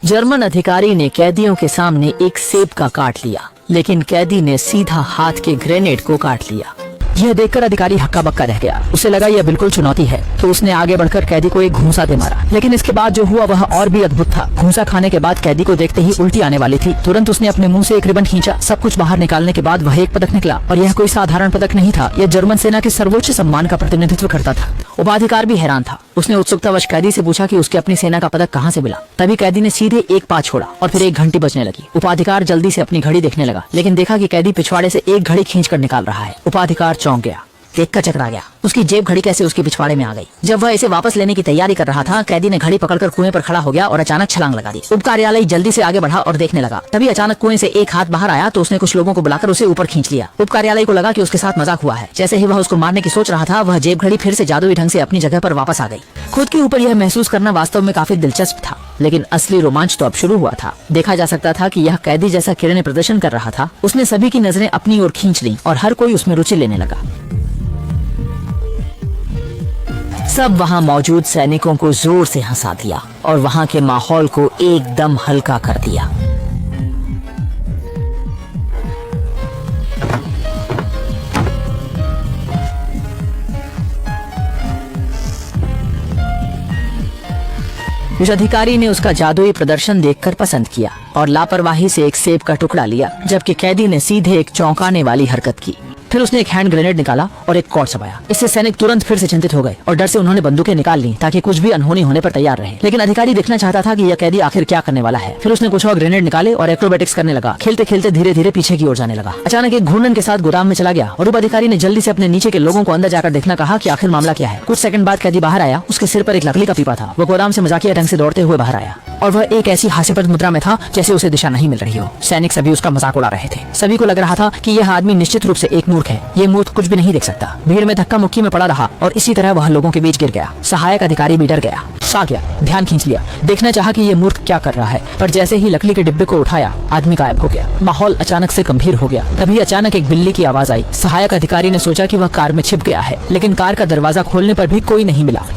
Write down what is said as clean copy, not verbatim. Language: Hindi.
जर्मन अधिकारी ने कैदियों के सामने एक सेब का काट लिया, लेकिन कैदी ने सीधा हाथ के ग्रेनेड को काट लिया। यह देखकर अधिकारी हक्का बक्का रह गया। उसे लगा यह बिल्कुल चुनौती है, तो उसने आगे बढ़कर कैदी को एक घूंसा दे मारा। लेकिन इसके बाद जो हुआ वह और भी अद्भुत था। घूंसा खाने के बाद कैदी को देखते ही उल्टी आने वाली थी। तुरंत उसने अपने मुंह से एक रिबन खींचा। सब कुछ बाहर निकालने के बाद वह एक पदक निकला, और यह कोई साधारण पदक नहीं था। यह जर्मन सेना के सर्वोच्च सम्मान का प्रतिनिधित्व करता था। उपाधिकार भी हैरान था। उसने उत्सुकतावश कैदी से पूछा कि उसके अपनी सेना का पदक कहाँ से मिला। तभी कैदी ने सीधे एक पा छोड़ा और फिर एक घंटी बजने लगी। उपाधिकार जल्दी से अपनी घड़ी देखने लगा, लेकिन देखा कि कैदी पिछवाड़े से एक घड़ी खींचकर निकाल रहा है। उपाधिकार चौंक गया, देखकर चकरा गया। उसकी जेब घड़ी कैसे उसके पिछवाड़े में आ गई। जब वह इसे वापस लेने की तैयारी कर रहा था, कैदी ने घड़ी पकड़कर कुएं पर खड़ा हो गया और अचानक छलांग लगा दी। उप कार्यालय जल्दी से आगे बढ़ा और देखने लगा। तभी अचानक कुएं से एक हाथ बाहर आया, तो उसने कुछ लोगों को बुलाकर उसे ऊपर खींच लिया। उप कार्यालय को लगा कि उसके साथ मजाक हुआ है। जैसे ही वह उसको मारने की सोच रहा था, वह जेब घड़ी फिर से जादुई ढंग से अपनी जगह पर वापस आ गई। खुद के ऊपर यह महसूस करना वास्तव में काफी दिलचस्प था, लेकिन असली रोमांच तो अब शुरू हुआ था। देखा जा सकता था कि यह कैदी जैसा किरण प्रदर्शन कर रहा था। उसने सभी की नजरें अपनी ओर खींच ली और हर कोई उसमें रुचि लेने लगा। सब वहां मौजूद सैनिकों को जोर से हंसा दिया और वहां के माहौल को एकदम हल्का कर दिया। उस अधिकारी ने उसका जादुई प्रदर्शन देखकर पसंद किया और लापरवाही से एक सेब का टुकड़ा लिया, जबकि कैदी ने सीधे एक चौंकाने वाली हरकत की। फिर उसने एक हैंड ग्रेनेड निकाला और एक कॉर्ड चबाया। इससे सैनिक तुरंत फिर से चिंतित हो गए और डर से उन्होंने बंदूकें निकाल ली, ताकि कुछ भी अनहोनी होने पर तैयार रहे। लेकिन अधिकारी देखना चाहता था कि यह कैदी आखिर क्या करने वाला है। फिर उसने कुछ और ग्रेनेड निकाले और एक्रोबैटिक्स करने लगा। खेलते खेलते धीरे धीरे पीछे की ओर जाने लगा। अचानक एक घूर्णन के साथ गोदाम में चला गया और उप अधिकारी ने जल्दी से अपने नीचे के लोगों को अंदर जाकर देखना कहा कि आखिर मामला क्या है। कुछ सेकंड बाद कैदी बाहर आया। उसके सिर पर एक लकड़ी का पीपा था। वो गोदाम से मजाकिया ढंग से दौड़ते हुए बाहर आया और वह एक ऐसी हास्यप्रद मुद्रा में था जैसे उसे दिशा नहीं मिल रही हो। सैनिक सभी उसका मजाक उड़ा रहे थे। सभी को लग रहा था कि यह आदमी निश्चित रूप से एक मूर्ख है। ये मूर्ख कुछ भी नहीं देख सकता। भीड़ में धक्का मुक्की में पड़ा रहा और इसी तरह वह लोगों के बीच गिर गया। सहायक अधिकारी भी डर गया, सा गया, ध्यान खींच लिया, देखना चाहा कि ये मूर्ख क्या कर रहा है। पर जैसे ही लकड़ी के डिब्बे को उठाया, आदमी गायब हो गया। माहौल अचानक से गंभीर हो गया। तभी अचानक एक बिल्ली की आवाज आई। सहायक अधिकारी ने सोचा कि वह कार में छिप गया है, लेकिन कार का दरवाजा खोलने पर भी कोई नहीं मिला।